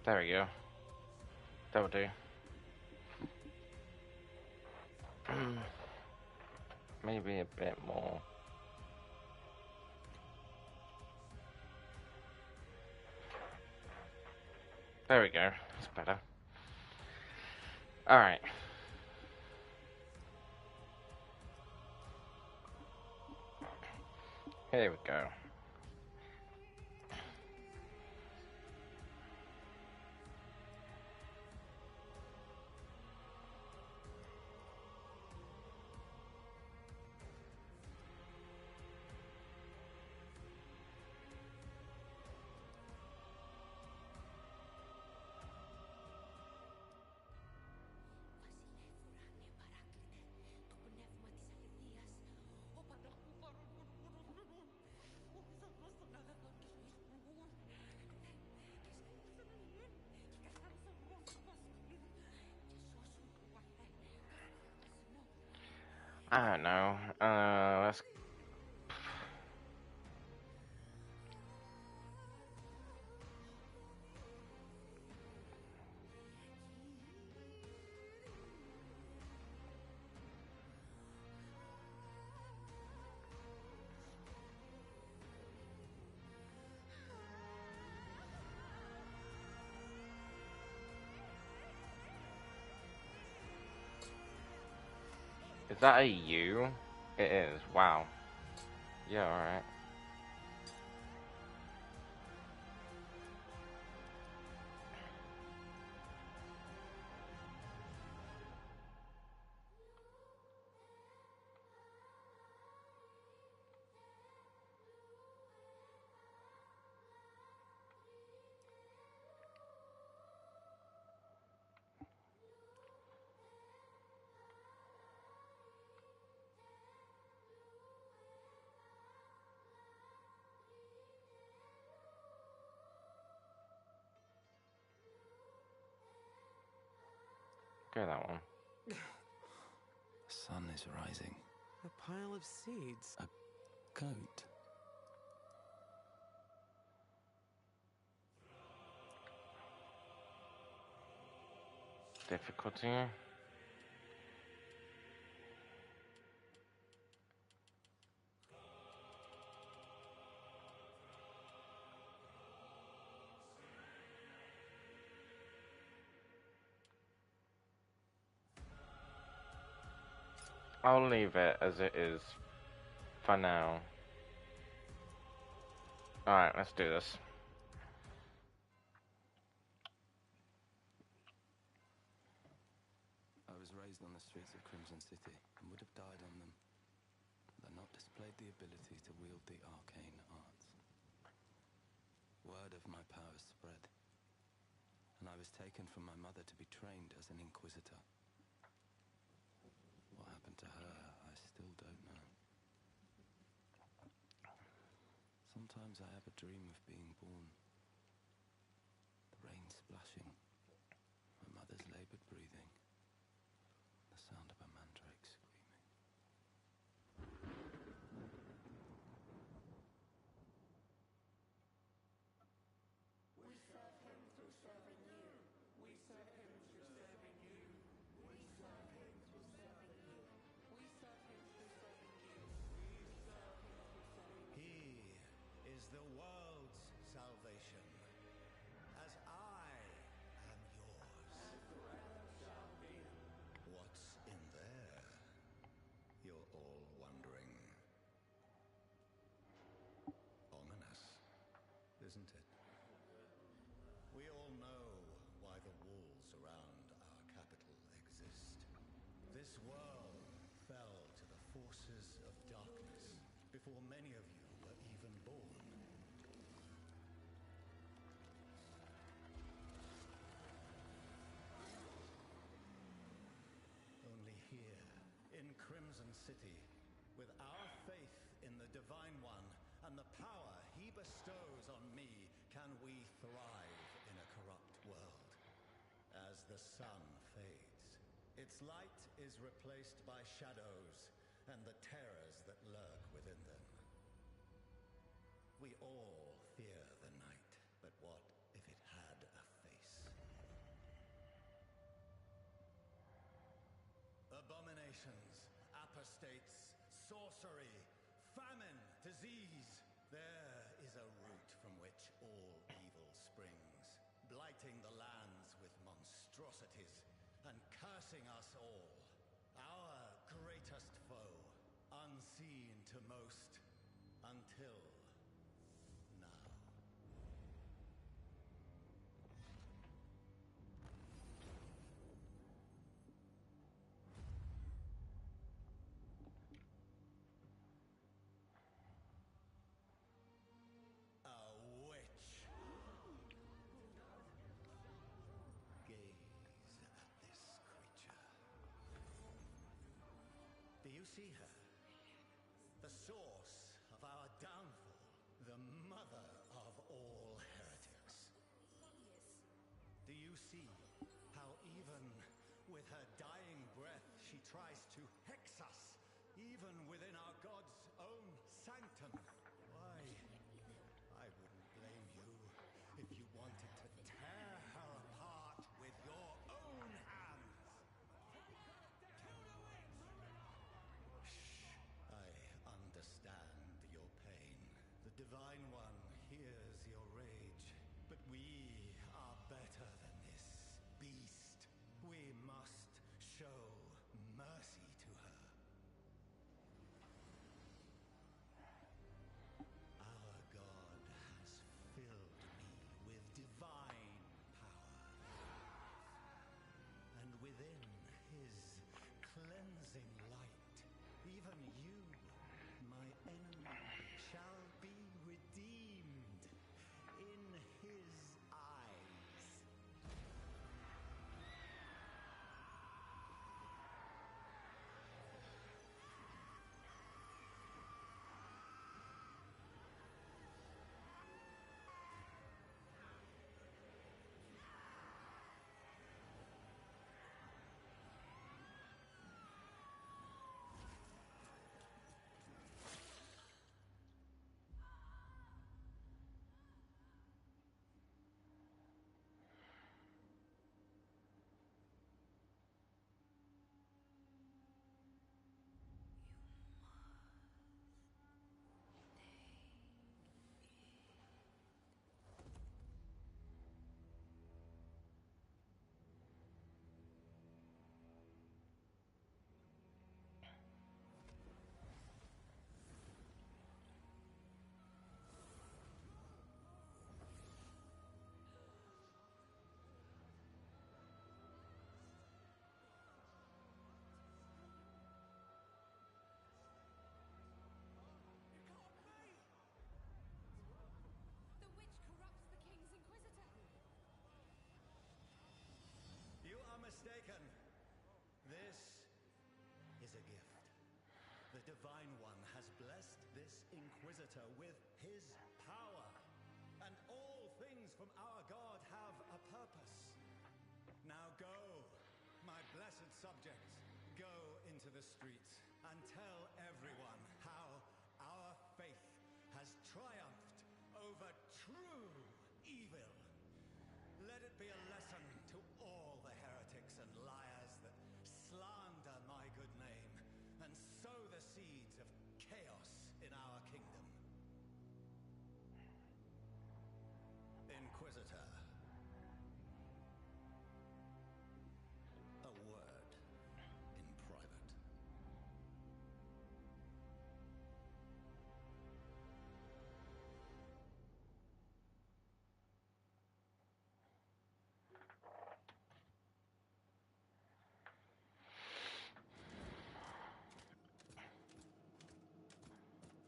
There we go. That'll do. Maybe a bit more. There we go. That's better. Alright. Here we go. I don't know. Let's. Is that a U? It is. Wow. Yeah, alright. Go that one. The sun is rising. A pile of seeds. A goat. Difficulty. I'll leave it as it is for now. Alright, let's do this. I was raised on the streets of Crimson City and would have died on them, though not displayed the ability to wield the arcane arts. Word of my powers spread, and I was taken from my mother to be trained as an inquisitor. What happened to her, I still don't know. Sometimes I have a dream of being born. The rain splashing, my mother's labored breathing, the sound of a mandrake screaming. We serve him through serving you. We serve him through serving you. We serve him through serving you. We serve him through serving you. We serve him through serving you. He is the world's salvation, as I am yours. And forever shall be. What's in there? You're all wondering. Ominous, isn't it? We all know why the walls around our capital exist. This world fell to the forces of darkness before many of you were even born. Only here, in Crimson City, with our faith in the Divine One and the power he bestows on me, can we thrive in a corrupt world. As the sun fades, its light is replaced by shadows and the terrors that lurk within them. We all fear the night, but what if it had a face? generations, apostates, sorcery, famine, disease. There is a root from which all evil springs, blighting the lands with monstrosities and cursing us all. Our greatest foe, unseen to most, until now. A witch. Gaze at this creature. Do you see her? The source of our downfall. The mother of all heretics. Do you see how even with her dying breath she tries to hex us, even within our God's own sanctum? Why, I wouldn't blame you if you wanted to tear her apart with your own hands. Shh. I understand your pain. The Divine One hears your rage. But we are better than this beast. We must show mercy to her. Our God has filled me with divine power. And within his cleansing light, even you, my enemy, shall be redeemed in his eyes. The witch corrupts the king's inquisitor. You are mistaken. This is a gift. The Divine One has blessed this Inquisitor with his power. And all things from our God have a purpose. Now go, my blessed subjects. Go into the streets and tell everyone how our faith has triumphed over true evil. Let it be a lesson to all the heretics and liars that slander my good name and sow the seeds of chaos in our kingdom. Inquisitor. A word in private.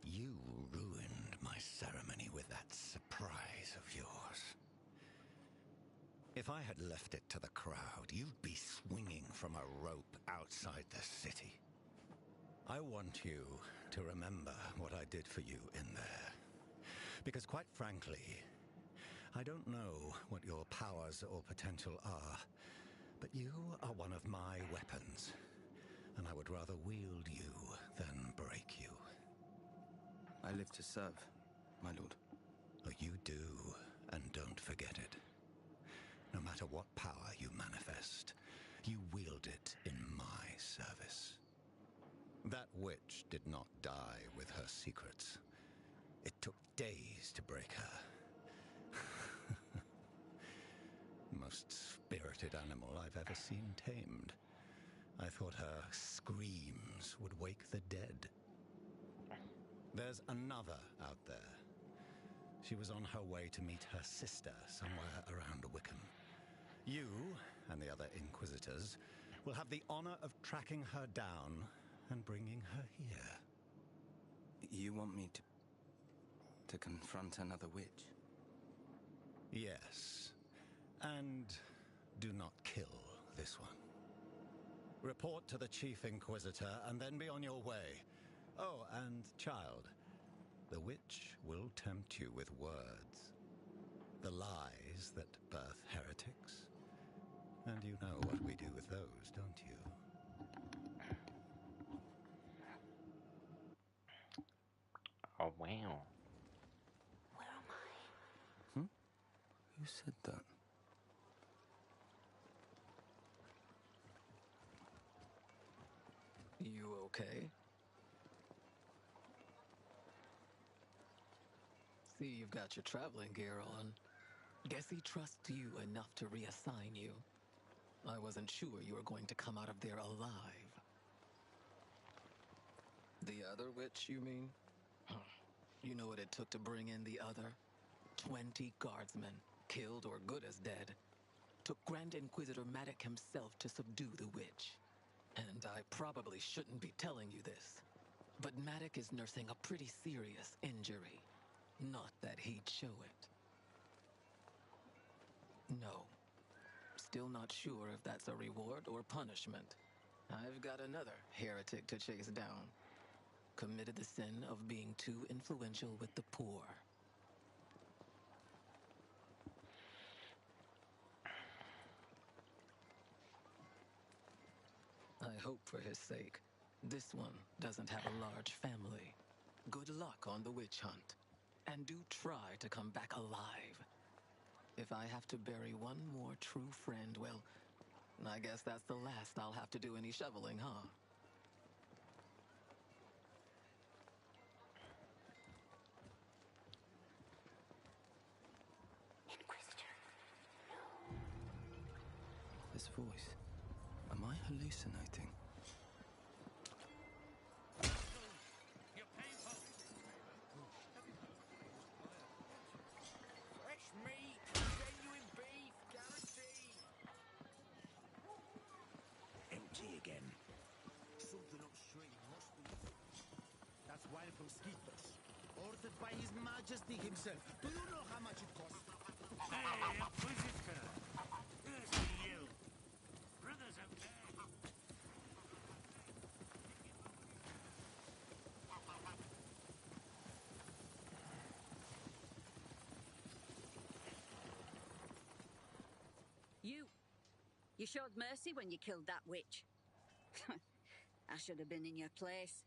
You ruined my ceremony with that surprise of yours. If I had left it to the crowd, you'd be swinging from a rope outside the city. I want you to remember what I did for you in there. Because quite frankly, I don't know what your powers or potential are, but you are one of my weapons, and I would rather wield you than break you. I live to serve, my lord. Oh, you do, and don't forget it. No matter what power you manifest, you wield it in my service. did not die with her secrets. It took days to break her. Most spirited animal I've ever seen tamed. I thought her screams would wake the dead. There's another out there. She was on her way to meet her sister somewhere around Wickham. You and the other Inquisitors will have the honor of tracking her down and bringing her here. You want me to confront another witch? Yes. And do not kill this one. Report to the Chief Inquisitor and then be on your way. Oh, and child, the witch will tempt you with words. The lies that birth heretics. And you know what we do with those, don't you? Oh, wow. Where am I? Who said that? You okay? See, you've got your traveling gear on. Guess he trusts you enough to reassign you. I wasn't sure you were going to come out of there alive. The other witch, you mean? You know what it took to bring in the other? 20 guardsmen, killed or good as dead. Took Grand Inquisitor Maddock himself to subdue the witch. And I probably shouldn't be telling you this, but Maddock is nursing a pretty serious injury. Not that he'd show it. No. Still not sure if that's a reward or punishment. I've got another heretic to chase down. Committed the sin of being too influential with the poor. I hope for his sake, this one doesn't have a large family. Good luck on the witch hunt. And do try to come back alive. If I have to bury one more true friend, well, I guess that's the last I'll have to do any shoveling, huh? Inquisitor. This voice. Am I hallucinating? Fresh meat, genuine beef, guaranteed. Empty again. Something upstream must be. That's wine from Skeetos. Ordered by His Majesty himself. Do you know how much it costs? Hey, Inquisitor. Here's to you. Brothers of men. You showed mercy when you killed that witch. I should have been in your place.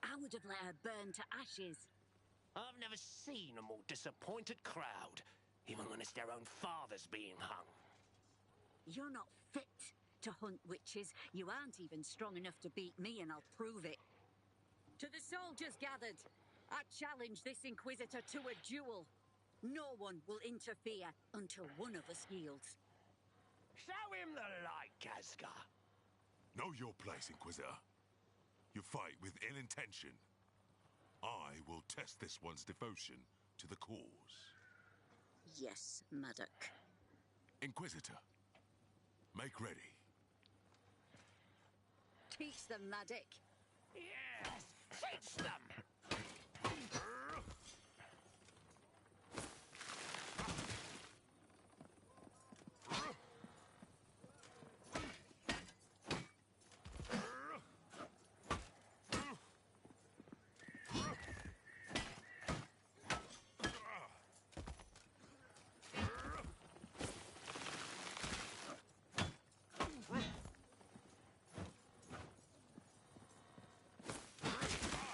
I would have let her burn to ashes. I've never seen a more disappointed crowd, even when it's their own fathers being hung. You're not fit to hunt witches. You aren't even strong enough to beat me, and I'll prove it. To the soldiers gathered, I challenge this Inquisitor to a duel. No one will interfere until one of us yields. Show him the light, Kazka. Know your place, Inquisitor. You fight with ill intention. I will test this one's devotion to the cause. Yes, Maddock. Inquisitor, make ready. Teach them, Maddock. Yes, teach them!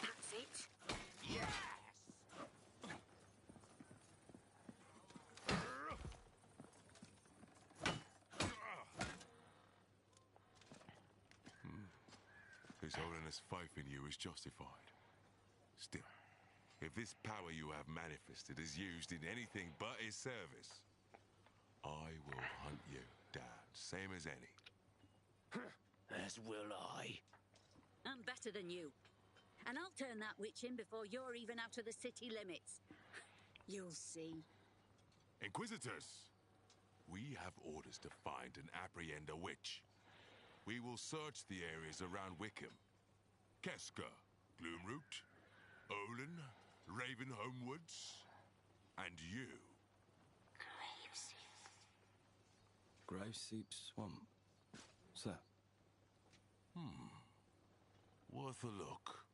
That's it. His Holiness' faith in you is justified. Still, if this power you have manifested is used in anything but his service, I will hunt you down, same as any. As will I. I'm better than you. And I'll turn that witch in before you're even out of the city limits. You'll see. Inquisitors, we have orders to find and apprehend a witch. We will search the areas around Wickham. Keska, Gloomroot, Olin, Ravenholm Woods, and you. Graveseep Swamp. Sir. Worth a look.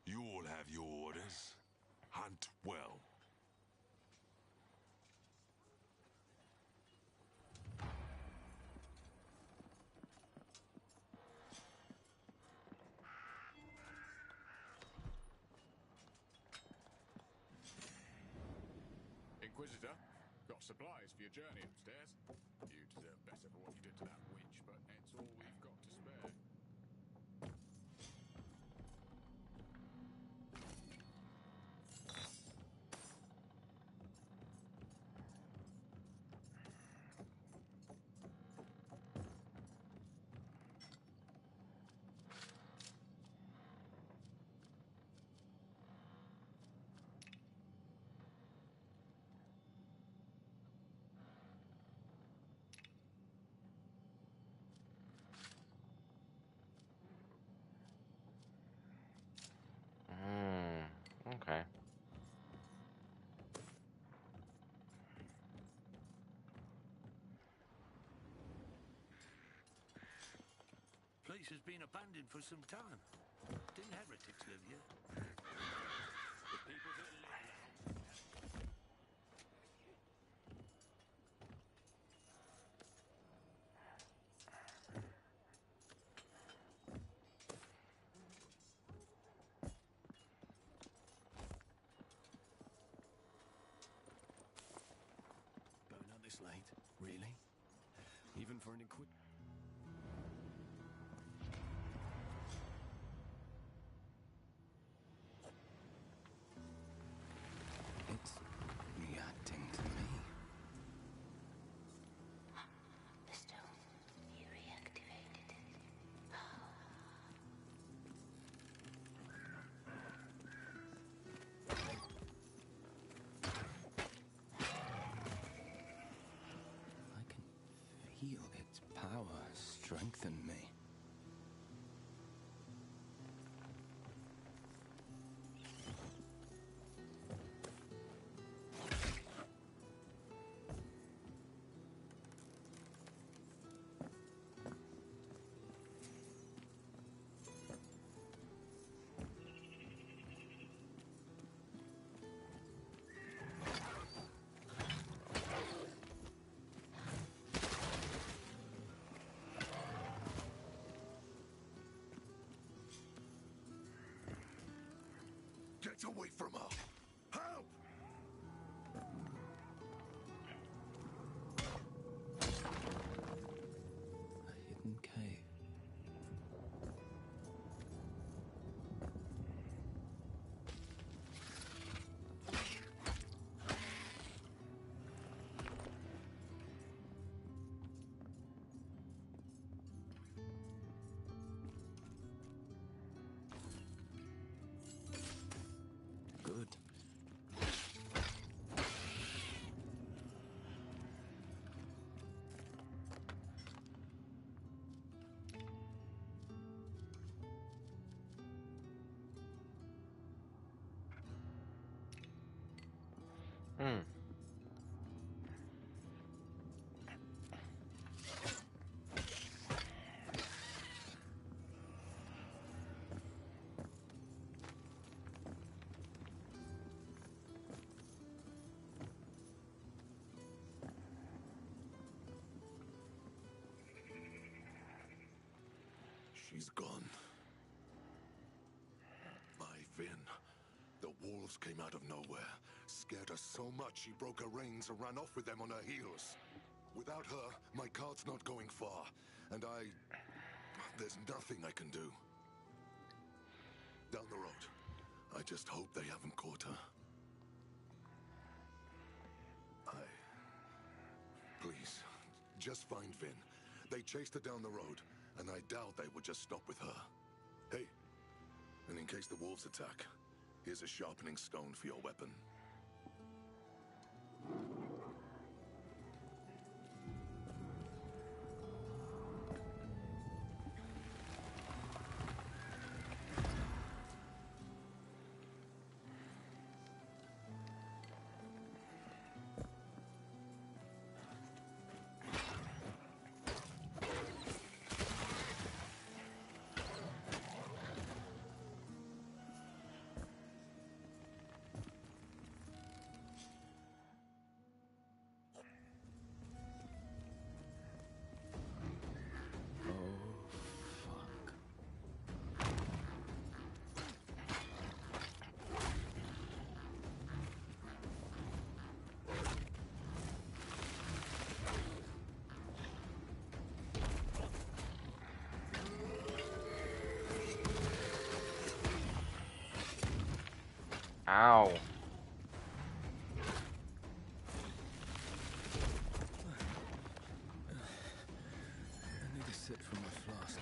You all have your orders. Hunt well. Inquisitor, got supplies for your journey upstairs. You deserve better for what you did to that witch, but it's all we've got to spare. Okay. Place has been abandoned for some time. Didn't heretics live here? The people that live now. Going out this late? Really? Even for an It's reacting to me. The stone, you reactivated it. I can feel its power strengthen me. Get away from her! Help! A hidden cave. Good. Hmm. She's gone. My Vin. The wolves came out of nowhere, scared her so much she broke her reins and ran off with them on her heels. Without her, my cart's not going far, and there's nothing I can do. I just hope they haven't caught her. Please, just find Vin. They chased her down the road, and I doubt they would just stop with her. Hey, and in case the wolves attack, here's a sharpening stone for your weapon. Ow. I need a sip from my flask.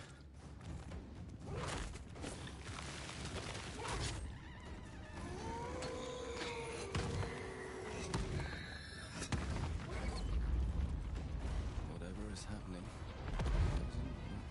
Whatever is happening doesn't look good.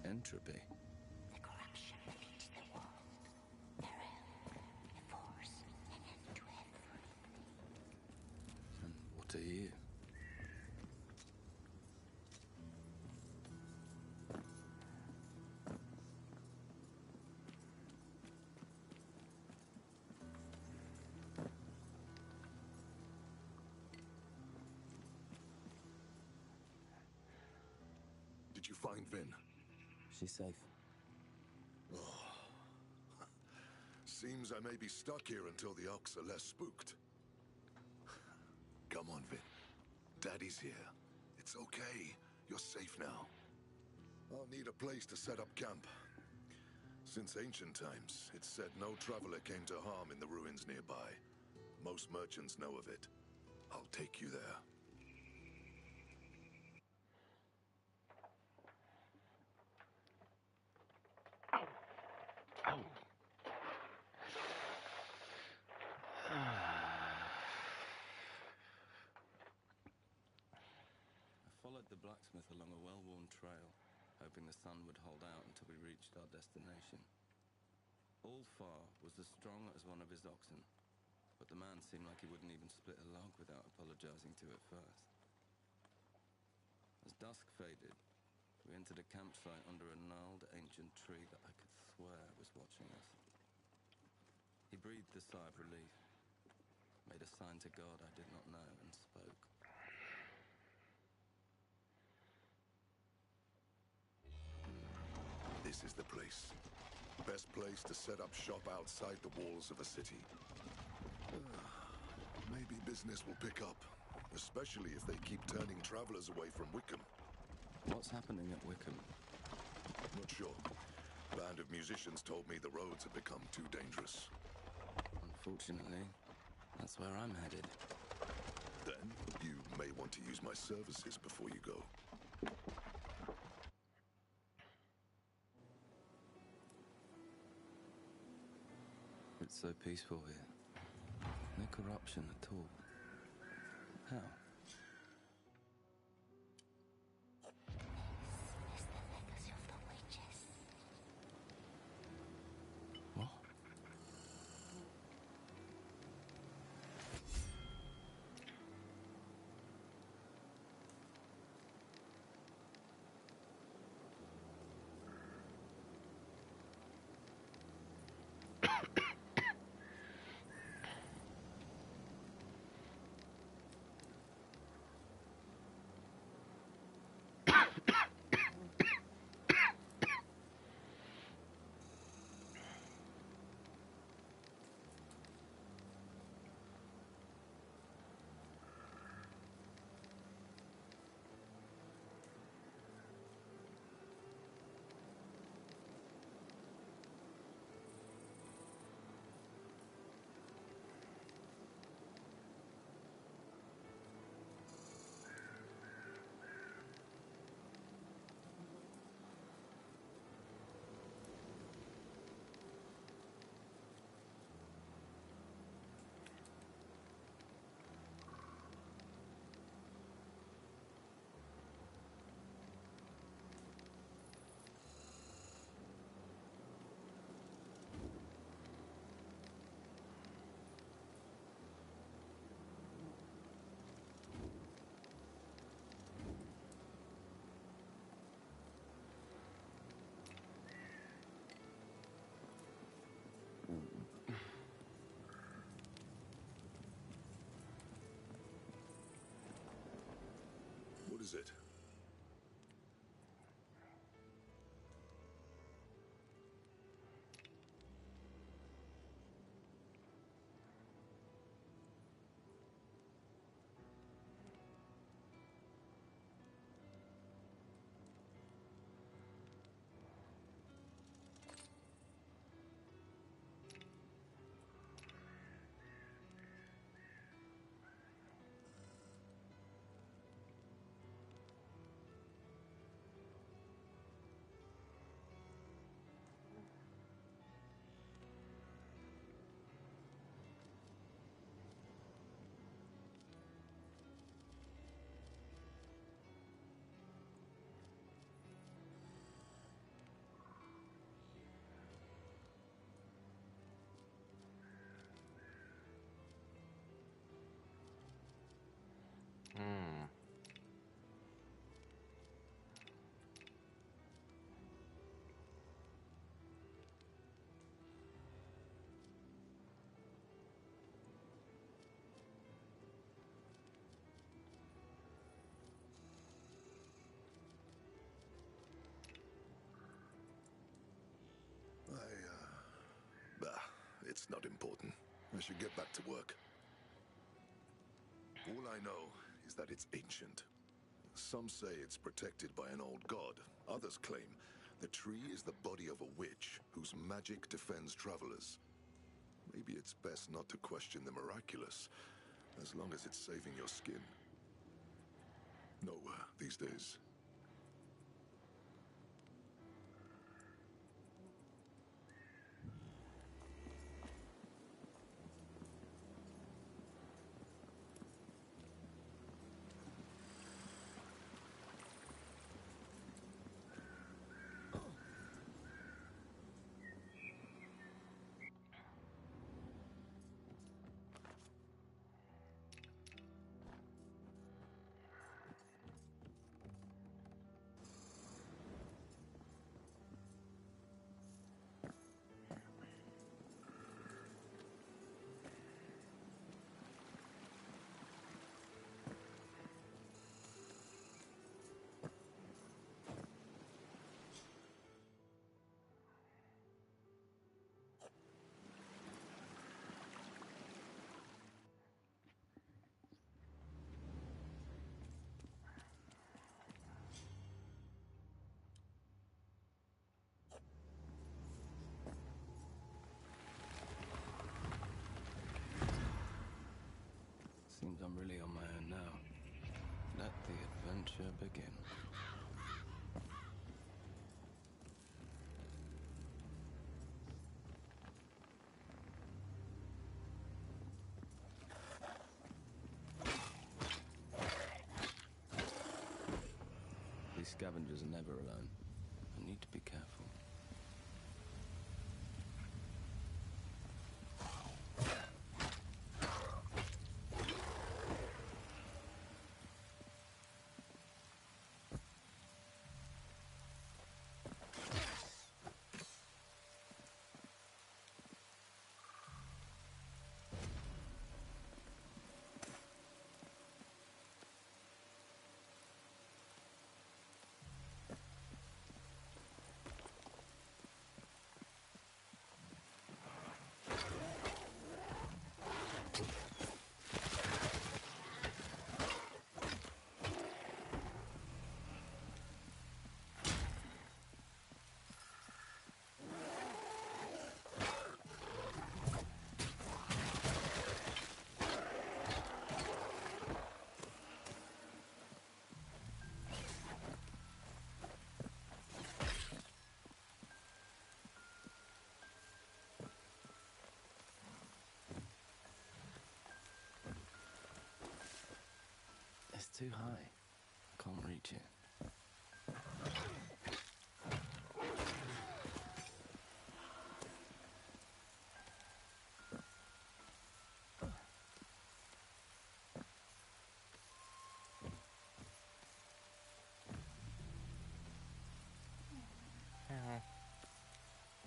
Entropy. The corruption that eats the world. Peril, a force, an end to everything. And what are you? Did you find Vin? She's safe. Seems I may be stuck here until the Ox are less spooked. Come on, Vin. Daddy's here. It's okay. You're safe now. I'll need a place to set up camp. Since ancient times, it's said no traveler came to harm in the ruins nearby. Most merchants know of it. I'll take you there. I followed the blacksmith along a well-worn trail, hoping the sun would hold out until we reached our destination. Ulfar was as strong as one of his oxen, but the man seemed like he wouldn't even split a log without apologizing to it first. As dusk faded, we entered a campsite under a gnarled ancient tree that I could swear was watching us. He breathed a sigh of relief, made a sign to God I did not know, and spoke. This is the place. Best place to set up shop outside the walls of a city. Maybe business will pick up, especially if they keep turning travelers away from Wickham. What's happening at Wickham? Not sure. Band of musicians told me the roads have become too dangerous. Unfortunately, that's where I'm headed. Then, you may want to use my services before you go. It's so peaceful here. No corruption at all. How? This is the legacy of the witches. What? is it? Hmm. Bah, it's not important. I should get back to work. All I know is that it's ancient. Some say it's protected by an old god. Others claim the tree is the body of a witch whose magic defends travelers. Maybe it's best not to question the miraculous, as long as it's saving your skin. Nowhere these days. Seems I'm really on my own now. Let the adventure begin. These scavengers are never alone. I need to be careful. It's too high. I can't reach it.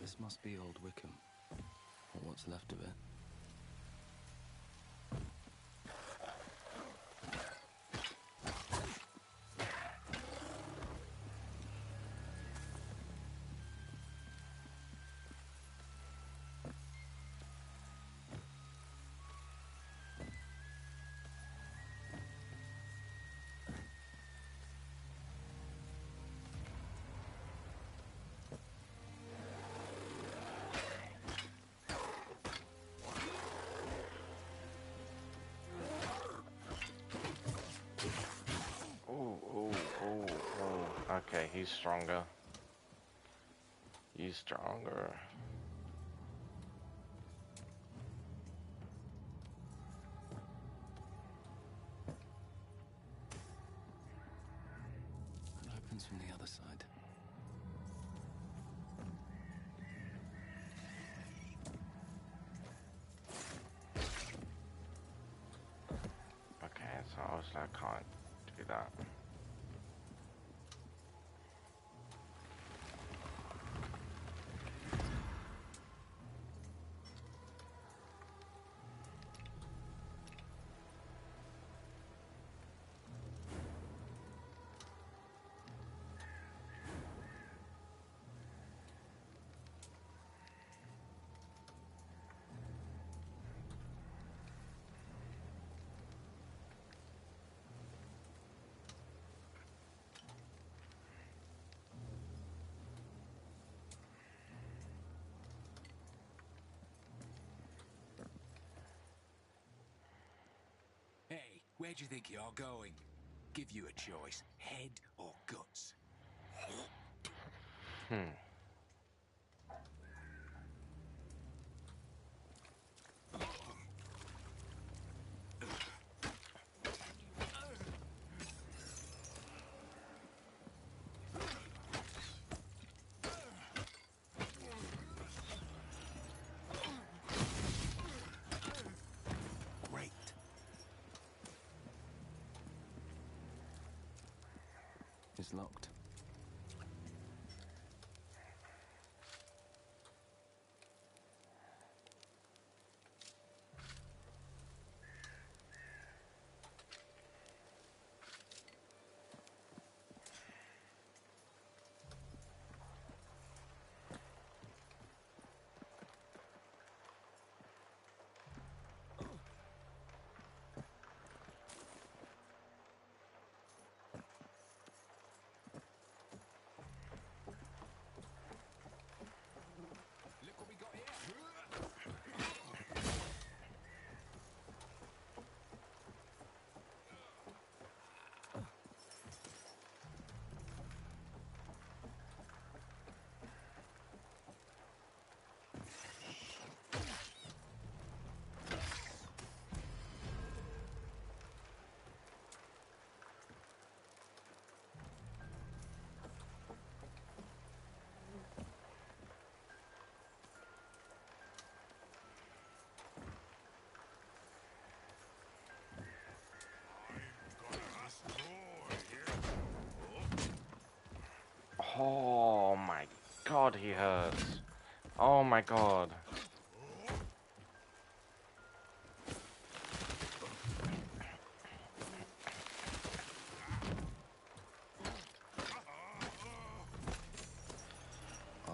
This must be Old Wickham, or what's left of it. he's stronger. He's stronger. It opens from the other side. Okay, so obviously I can't do that. Hey, where do you think you're going? Give you a choice, head or guts. Hmm. Great. It's locked. Look what we got here. Oh my god, he hurts. Oh my god. Oh?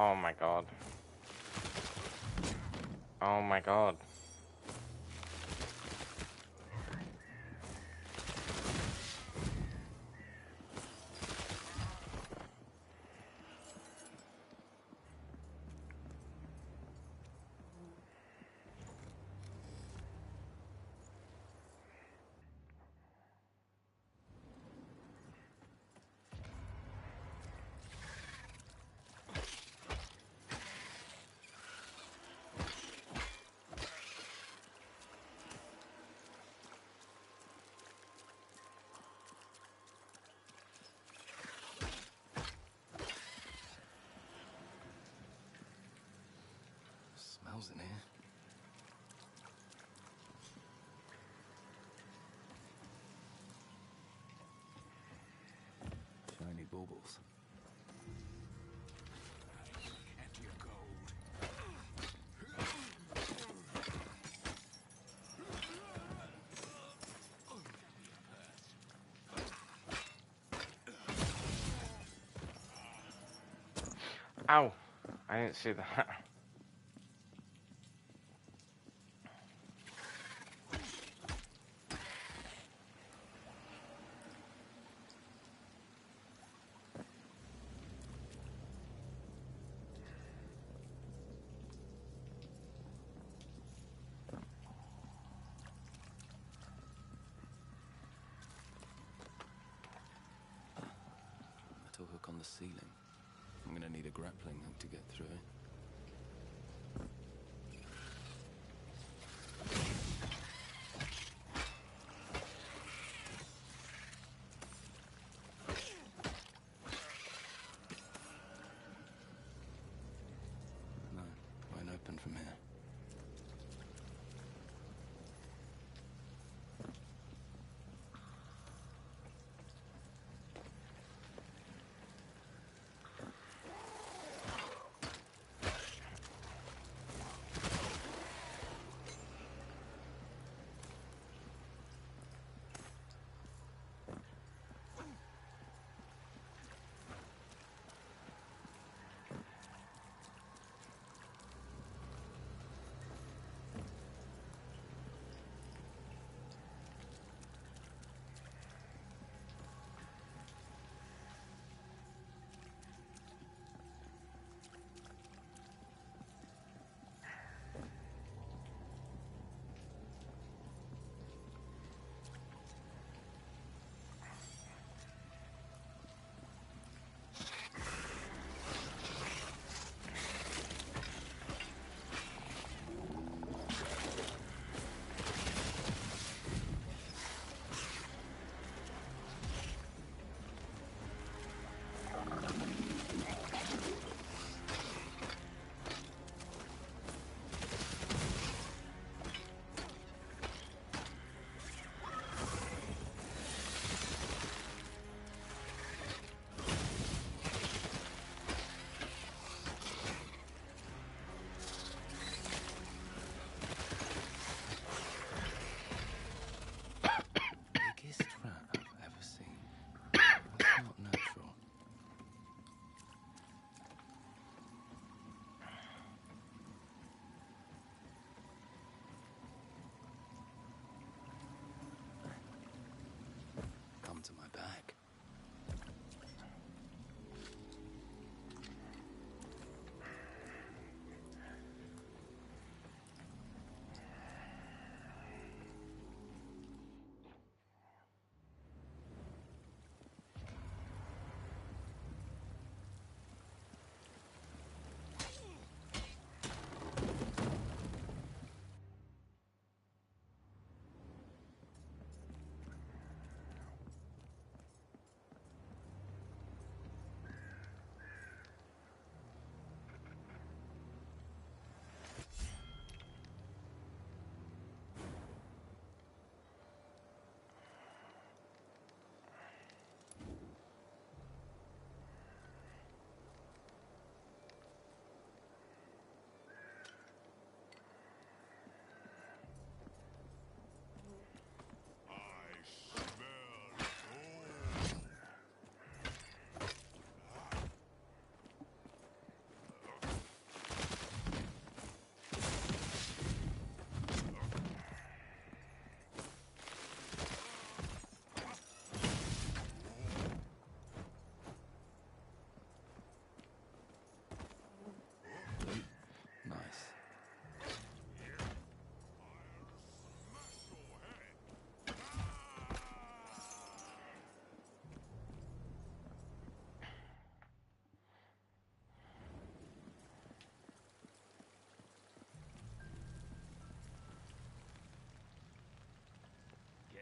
Oh my god. Oh my god. Smells in here. Shiny baubles. Empty of gold. Ow! I didn't see that. Metal hook on the ceiling. I'm gonna need a grappling hook to get through it. No, won't open from here.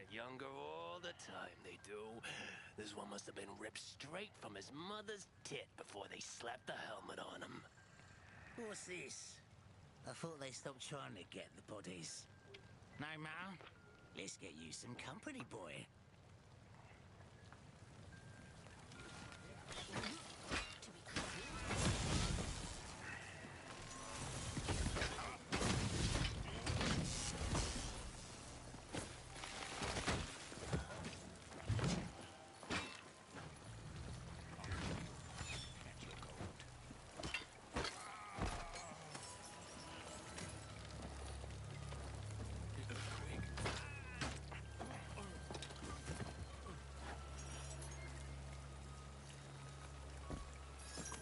get younger all the time, they do. This one must have been ripped straight from his mother's tit before they slapped the helmet on him. What's this? I thought they stopped trying to get the bodies. No matter. Let's get you some company, boy.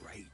Great.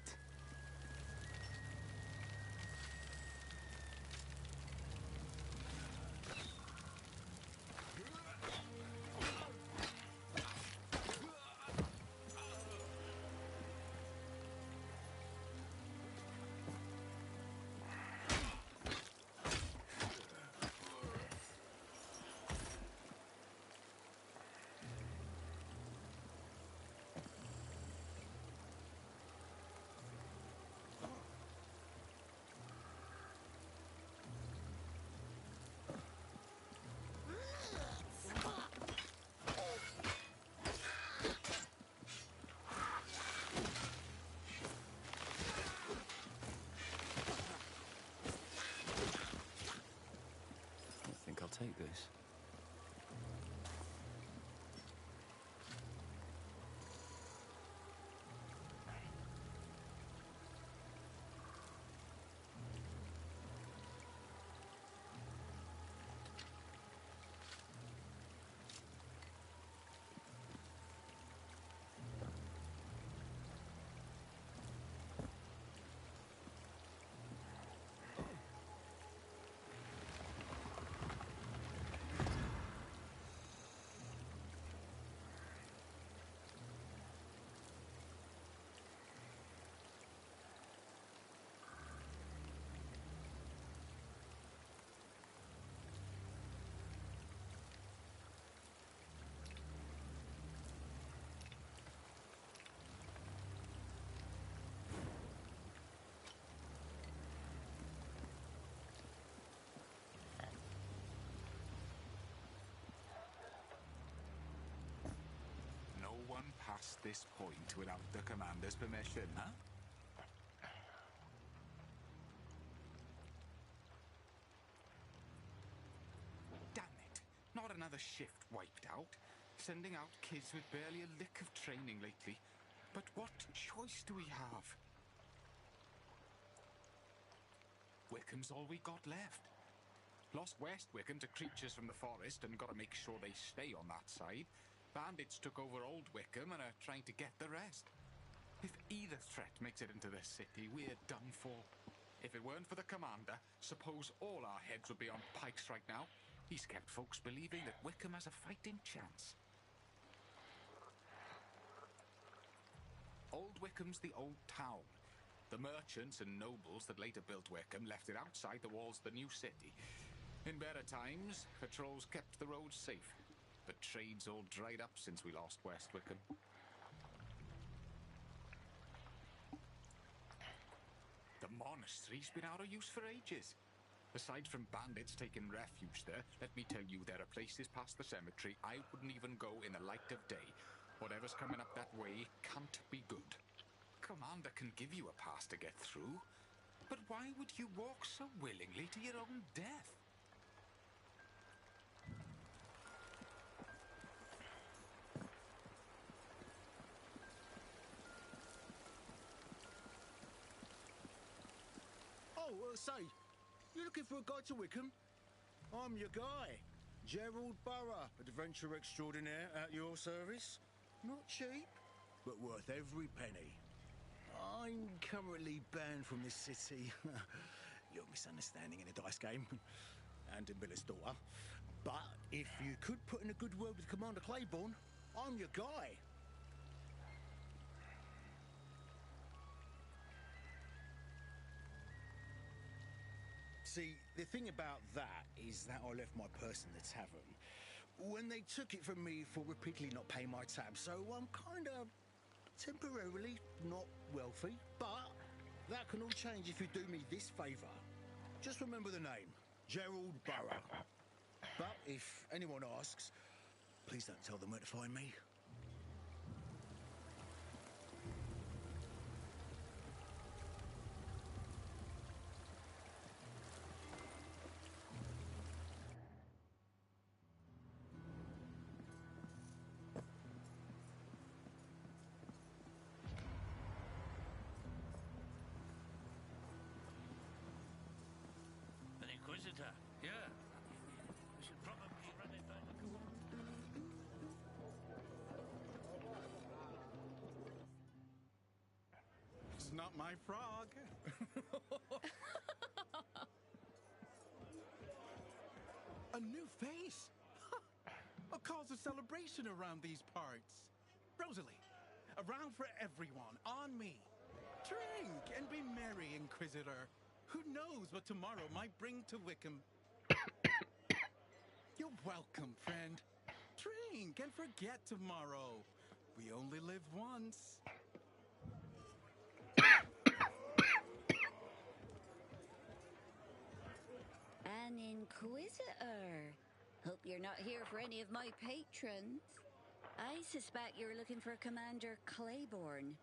I think I'll take this. No one passed this point without the commander's permission, huh? Damn it! Not another shift wiped out. Sending out kids with barely a lick of training lately. But what choice do we have? Wickham's all we got left. Lost West Wickham to creatures from the forest and gotta make sure they stay on that side. Bandits took over Old Wickham and are trying to get the rest. If either threat makes it into the city, we're done for. If it weren't for the commander, suppose all our heads would be on pikes right now. He's kept folks believing that Wickham has a fighting chance. Old Wickham's the old town. The merchants and nobles that later built Wickham left it outside the walls of the new city. In better times, patrols kept the roads safe. But trade's all dried up since we lost West Wickham. The monastery's been out of use for ages. Aside from bandits taking refuge there, let me tell you there are places past the cemetery I wouldn't even go in the light of day. Whatever's coming up that way can't be good. Commander can give you a pass to get through, but why would you walk so willingly to your own death? Oh, say, you looking for a guide to Wickham? I'm your guy, Gerald Burrough, adventurer extraordinaire at your service. Not cheap, but worth every penny. I'm currently banned from this city. Little misunderstanding in a dice game. And in Miller's daughter. But if you could put in a good word with Commander Claiborne, I'm your guy. See, the thing about that is that I left my purse in the tavern. when they took it from me for repeatedly not paying my tab, so I'm kind of temporarily not wealthy. But that can all change if you do me this favour. Just remember the name, Gerald Burrow. But if anyone asks, please don't tell them where to find me. An Inquisitor, yeah. We should probably run it by the court. It's not my frog. A new face? A cause of celebration around these parts. Rosalie, around for everyone, on me. Drink and be merry, Inquisitor. Who knows what tomorrow might bring to Wickham? You're welcome, friend. Drink and forget tomorrow. We only live once. An Inquisitor. Hope you're not here for any of my patrons. I suspect you're looking for Commander Claiborne.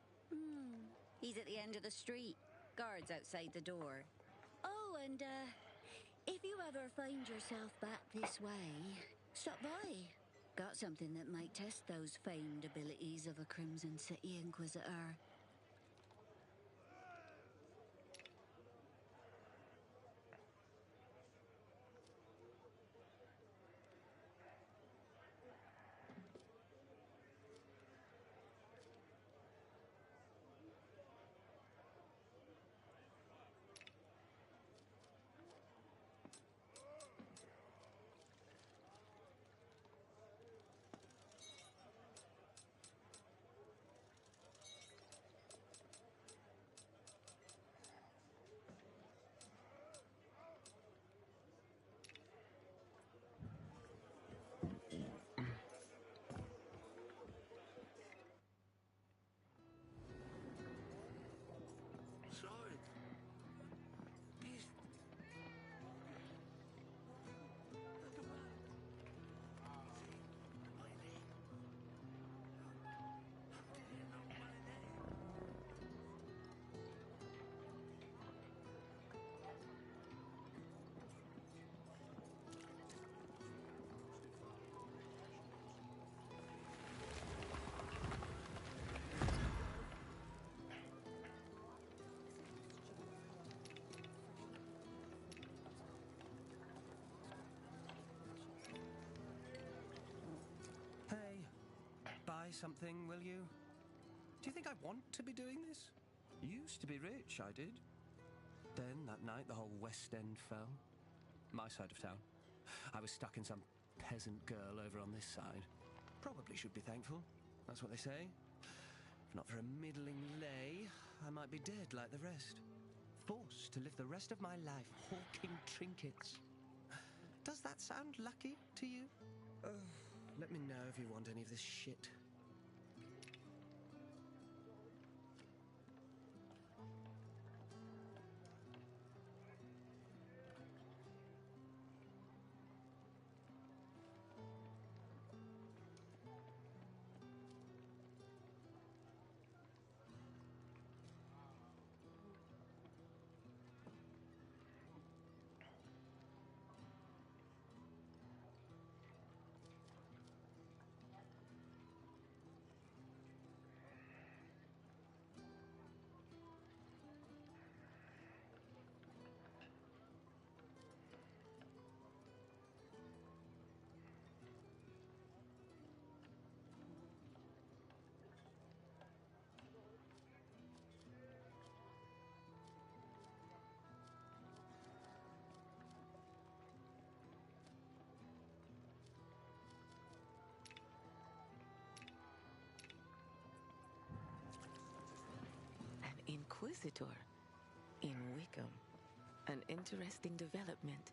He's at the end of the street. Guards outside the door. Oh, and if you ever find yourself back this way, stop by. Got something that might test those famed abilities of a Crimson City Inquisitor. Sword. Beast. Look around. See? My name. How do you know my name? Hey, buy something, will you? Do you think I want to be doing this? Used to be rich, I did. Then, that night, the whole West End fell. My side of town. I was stuck in some peasant girl over on this side. Probably should be thankful. That's what they say. If not for a middling lay, I might be dead like the rest. Forced to live the rest of my life hawking trinkets. Does that sound lucky to you? Let me know if you want any of this shit. An Inquisitor in Wickham. An interesting development,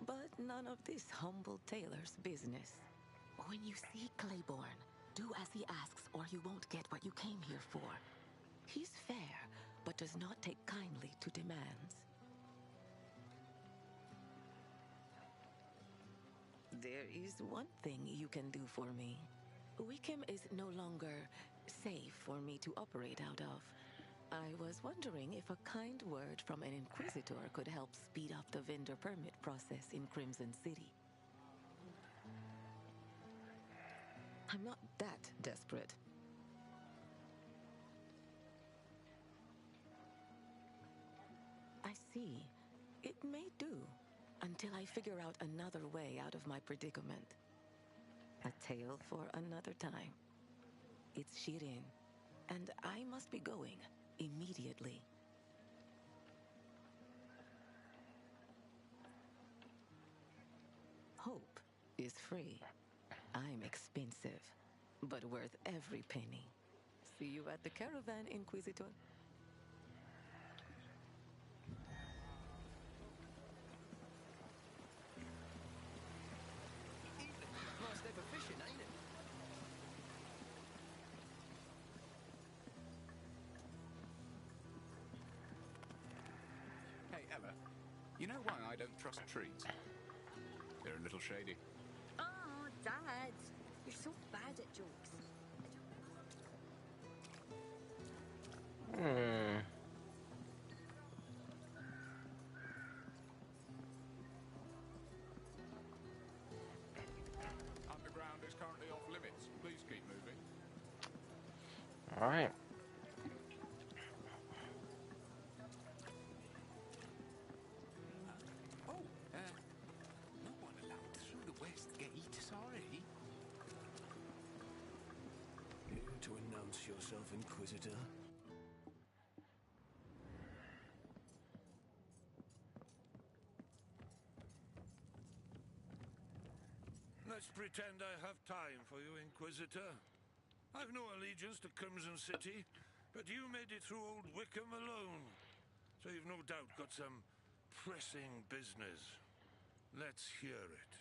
but none of this humble tailor's business. When you see Claiborne, do as he asks or you won't get what you came here for. He's fair, but does not take kindly to demands. There is one thing you can do for me. Wickham is no longer safe for me to operate out of. I was wondering if a kind word from an Inquisitor could help speed up the vendor permit process in Crimson City. I'm not that desperate. I see. It may do, until I figure out another way out of my predicament. A tale for another time. It's Shirin, and I must be going immediately. Hope is free. I'm expensive, but worth every penny. See you at the caravan, Inquisitor. Nice day for fishing, ain't it? Hey, Ella, you know why I don't trust trees? They're a little shady. Oh, Dad, you're so bad at jokes. Underground is currently off limits. Please keep moving. Alright. Oh, no one allowed through the west gate, sorry. Here to announce yourself, Inquisitor? Let's pretend I have time for you, Inquisitor. I've no allegiance to Crimson City, but you made it through Old Wickham alone. So you've no doubt got some pressing business. Let's hear it.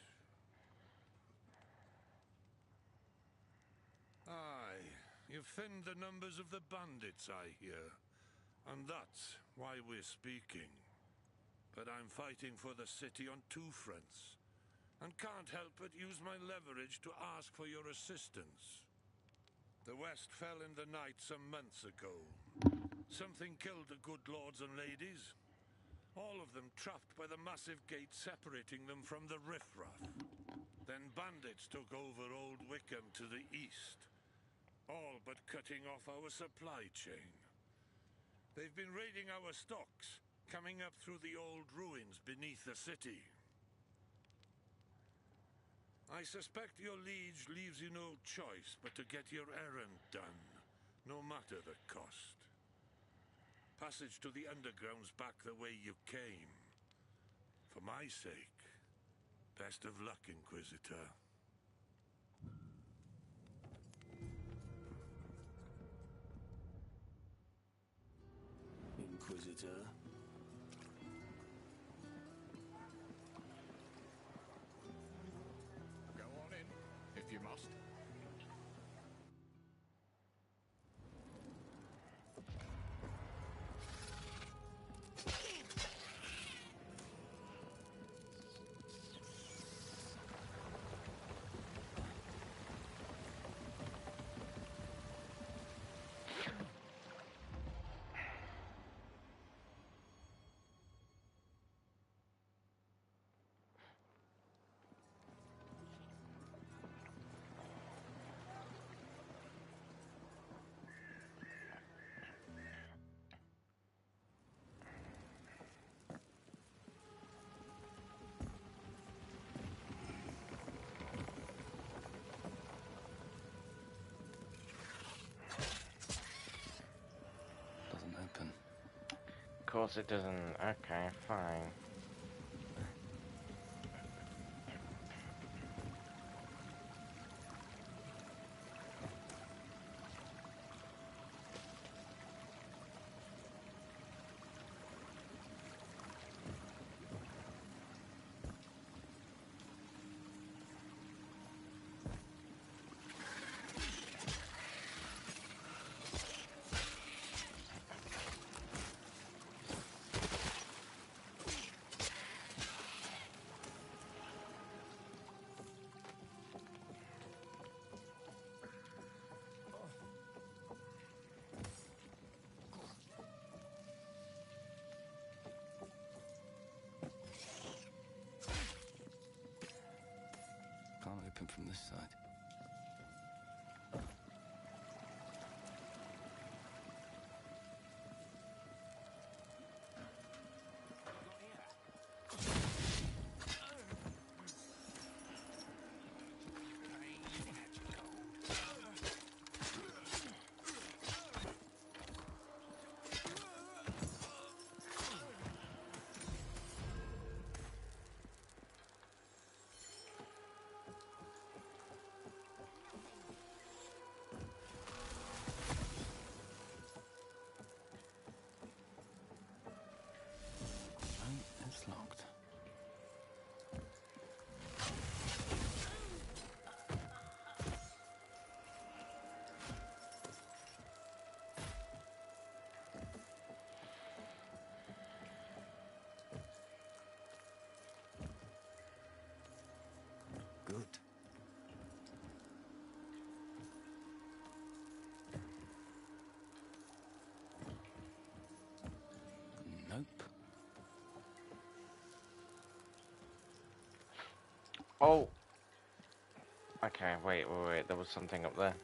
Aye, you've thinned the numbers of the bandits, I hear. And that's why we're speaking. But I'm fighting for the city on two fronts, and can't help but use my leverage to ask for your assistance. The West fell in the night some months ago. Something killed the good lords and ladies. All of them trapped by the massive gate separating them from the riffraff. Then bandits took over Old Wickham to the east, all but cutting off our supply chain. They've been raiding our stocks, coming up through the old ruins beneath the city. I suspect your liege leaves you no choice but to get your errand done, no matter the cost. Passage to the underground's back the way you came. For my sake, best of luck, Inquisitor. Inquisitor? Go on in, if you must. Doesn't open. Of course it doesn't. Okay, fine. from this side. It's locked. Good. Nope. Oh. Okay, wait. There was something up there.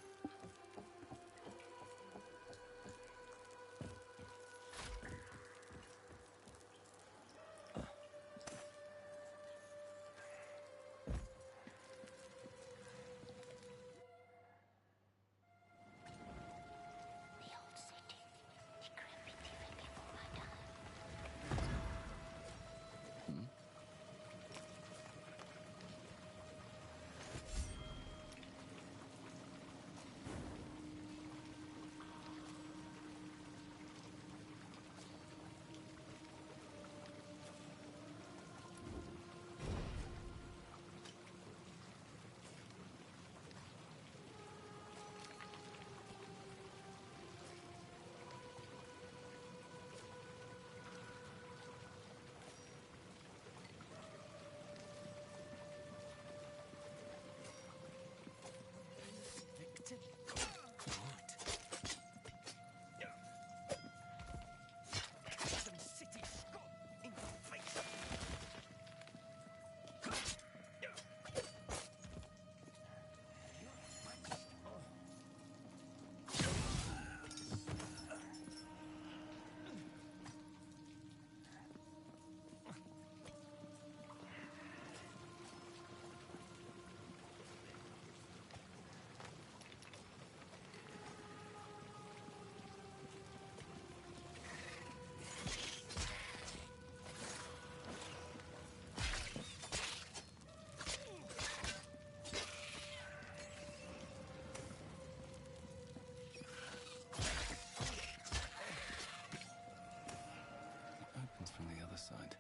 Opens from the other side.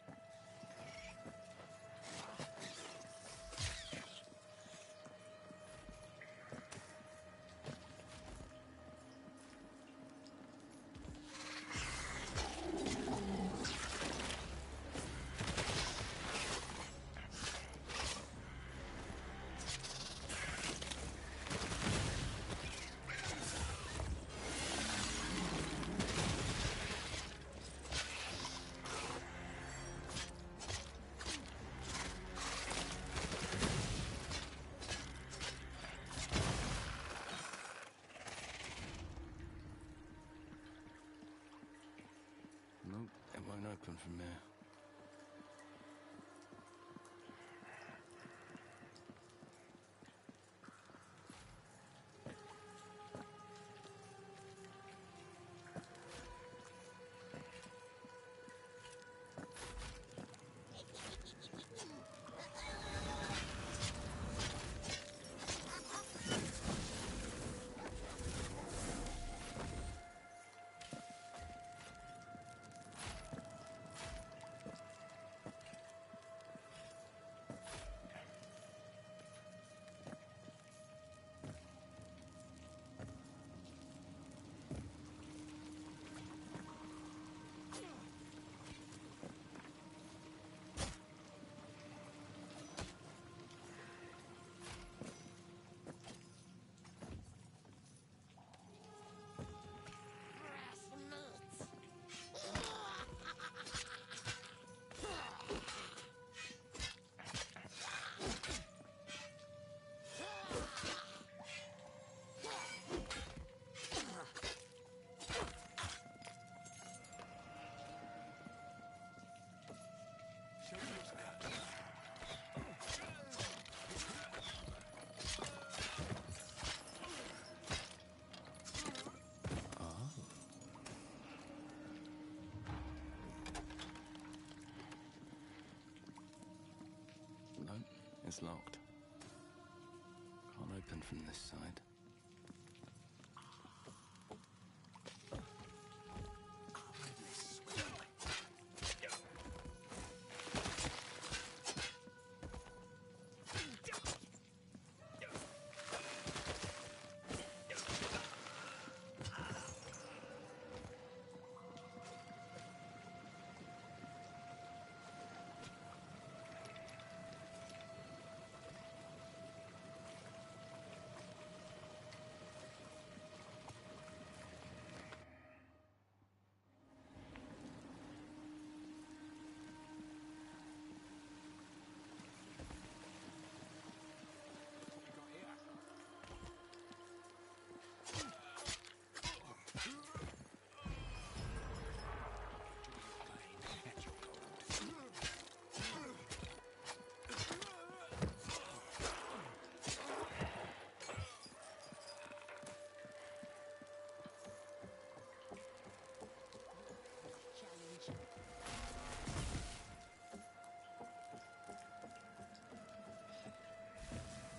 Nope, it won't open from there. It's locked. Can't open from this side.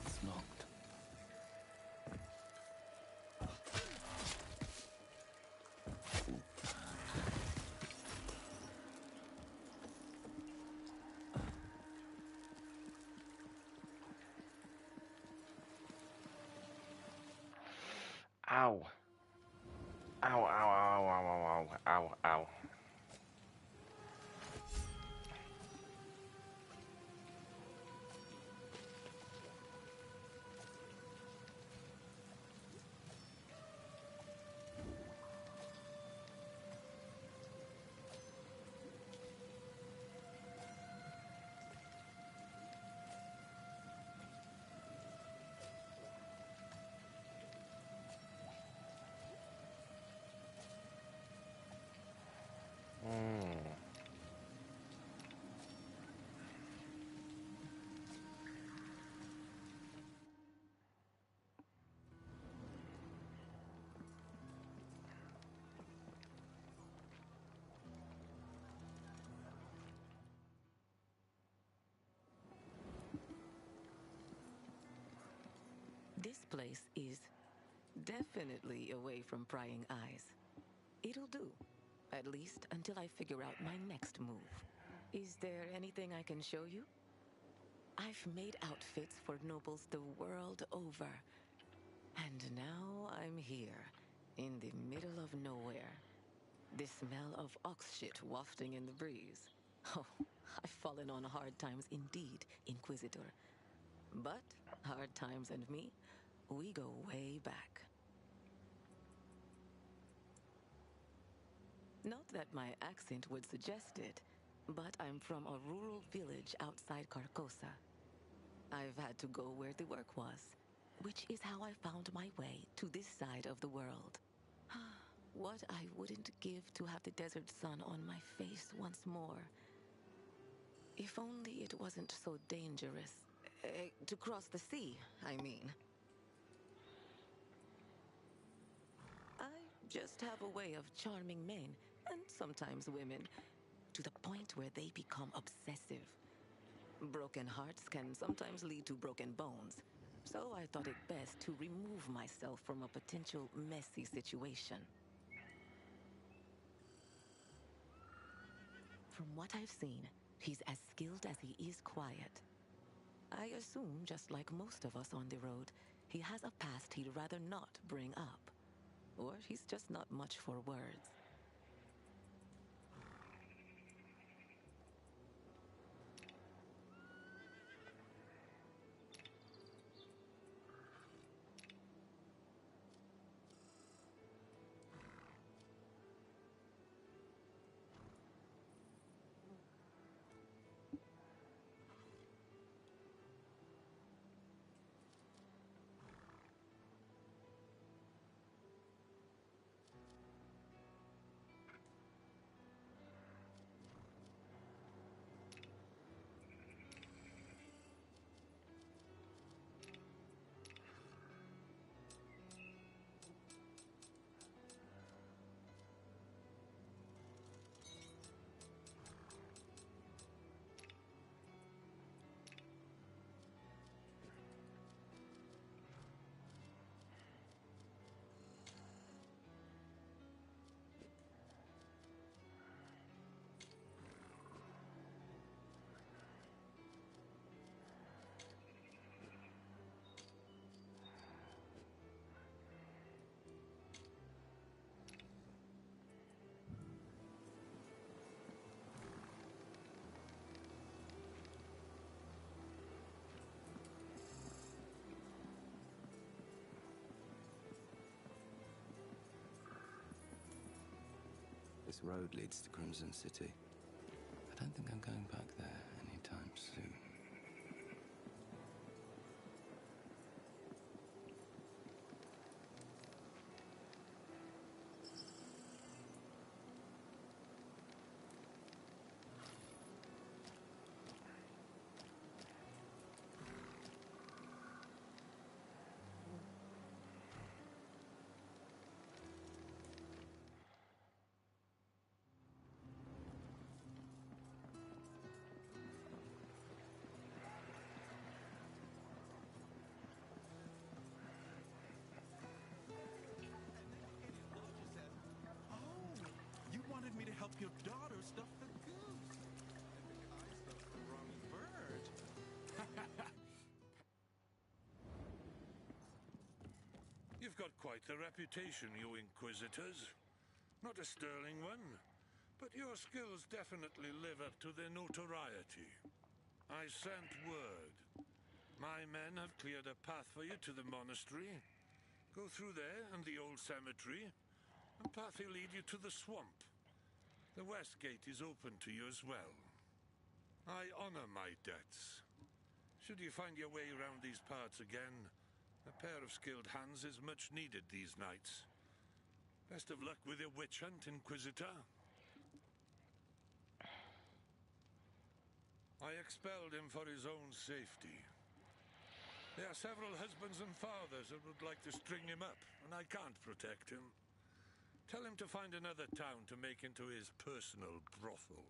It's locked. Ow. Ow, ow, ow, ow, ow, ow, ow. This place is definitely away from prying eyes. It'll do, at least until I figure out my next move. Is there anything I can show you? I've made outfits for nobles the world over. And now I'm here, in the middle of nowhere. The smell of ox shit wafting in the breeze. Oh, I've fallen on hard times indeed, Inquisitor. But hard times and me, we go way back. Not that my accent would suggest it, but I'm from a rural village outside Carcosa. I've had to go where the work was, which is how I found my way to this side of the world. What I wouldn't give to have the desert sun on my face once more. If only it wasn't so dangerous. To cross the sea, I mean. I just have a way of charming men, and sometimes women, to the point where they become obsessive. Broken hearts can sometimes lead to broken bones, so I thought it best to remove myself from a potential messy situation. From what I've seen, he's as skilled as he is quiet. I assume, just like most of us on the road, he has a past he'd rather not bring up. Or he's just not much for words. this road leads to Crimson City. I don't think I'm going back there anytime soon. You wanted me to help your daughter stuff the goose. I think I stuffed the wrong bird. You've got quite the reputation, you Inquisitors. Not a sterling one, but your skills definitely live up to their notoriety. I sent word. My men have cleared a path for you to the monastery. Go through there and the old cemetery, and path will lead you to the swamp. The west gate is open to you as well. I honor my debts. Should you find your way around these parts again, a pair of skilled hands is much needed these nights. Best of luck with your witch hunt, Inquisitor. I expelled him for his own safety. There are several husbands and fathers that would like to string him up, and I can't protect him. Tell him to find another town to make into his personal brothel.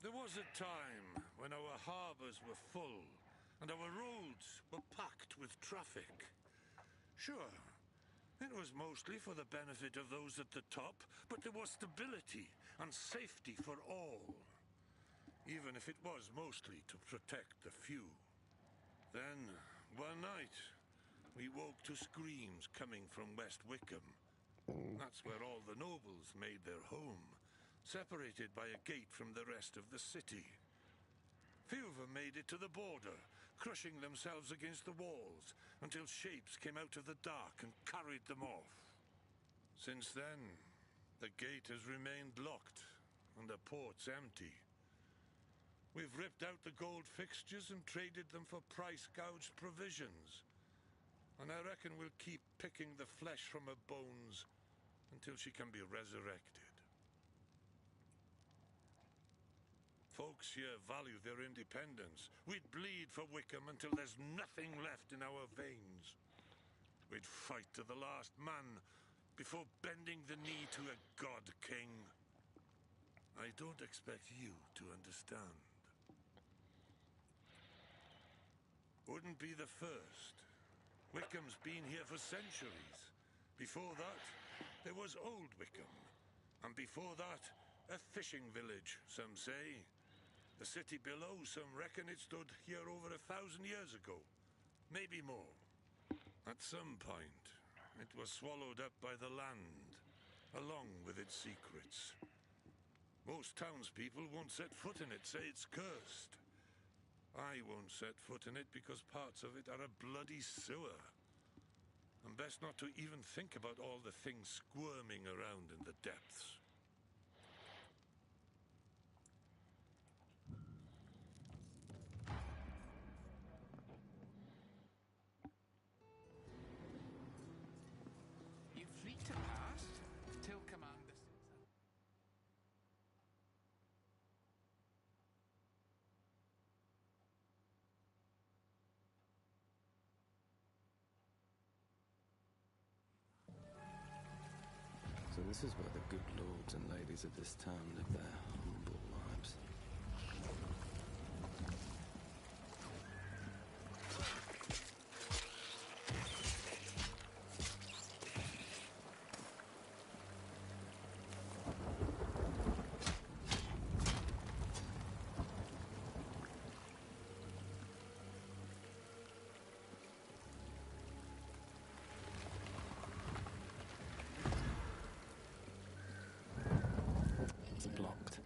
There was a time when our harbors were full and our roads were packed with traffic. Sure, it was mostly for the benefit of those at the top, but there was stability and safety for all. Even if it was mostly to protect the few. Then, one night, we woke to screams coming from West Wickham. That's where all the nobles made their home, separated by a gate from the rest of the city. Few of them made it to the border, crushing themselves against the walls, until shapes came out of the dark and carried them off. Since then, the gate has remained locked, and the port's empty. We've ripped out the gold fixtures and traded them for price-gouged provisions. And I reckon we'll keep picking the flesh from her bones until she can be resurrected. Folks here value their independence. We'd bleed for Wickham until there's nothing left in our veins. We'd fight to the last man before bending the knee to a god king. I don't expect you to understand. Wouldn't be the first. Wickham's been here for centuries. Before that, there was Old Wickham. And before that, a fishing village, some say. The city below, some reckon it stood here over 1,000 years ago. Maybe more. At some point, it was swallowed up by the land, along with its secrets. Most townspeople won't set foot in it, say it's cursed. I won't set foot in it because parts of it are a bloody sewer. And best not to even think about all the things squirming around in the depths. You're free to pass till Commander says so. So this is where the good lords and ladies of this town live their humble lives. It's blocked.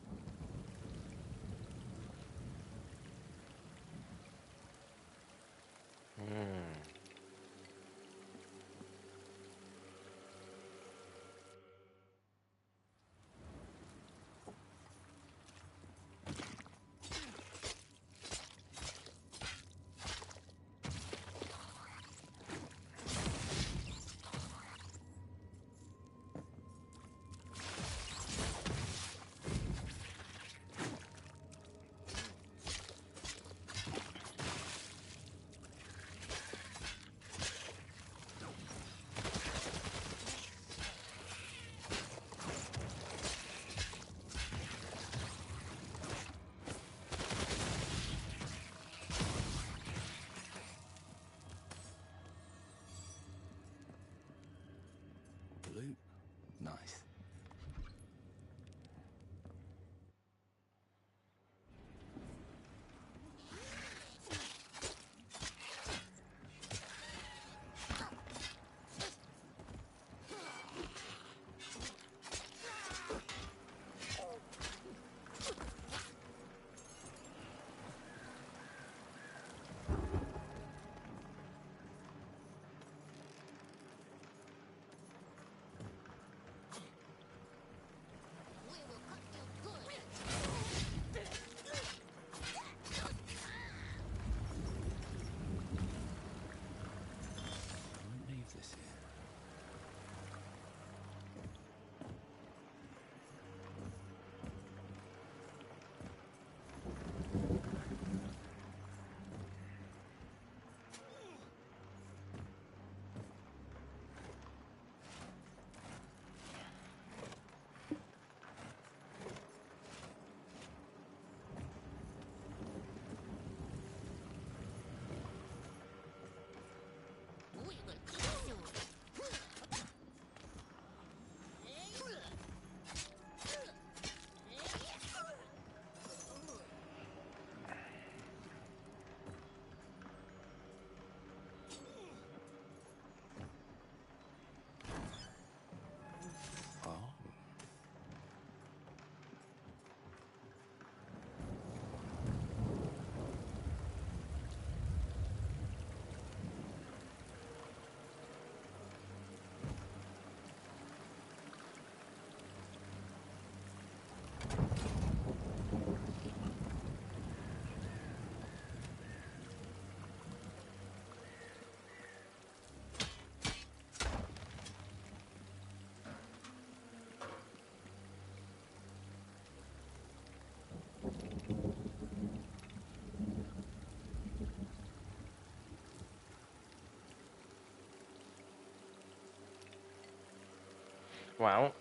well,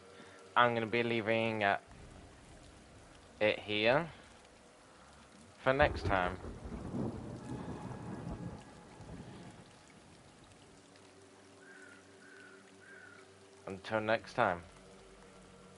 I'm going to be leaving it here for next time. Until next time.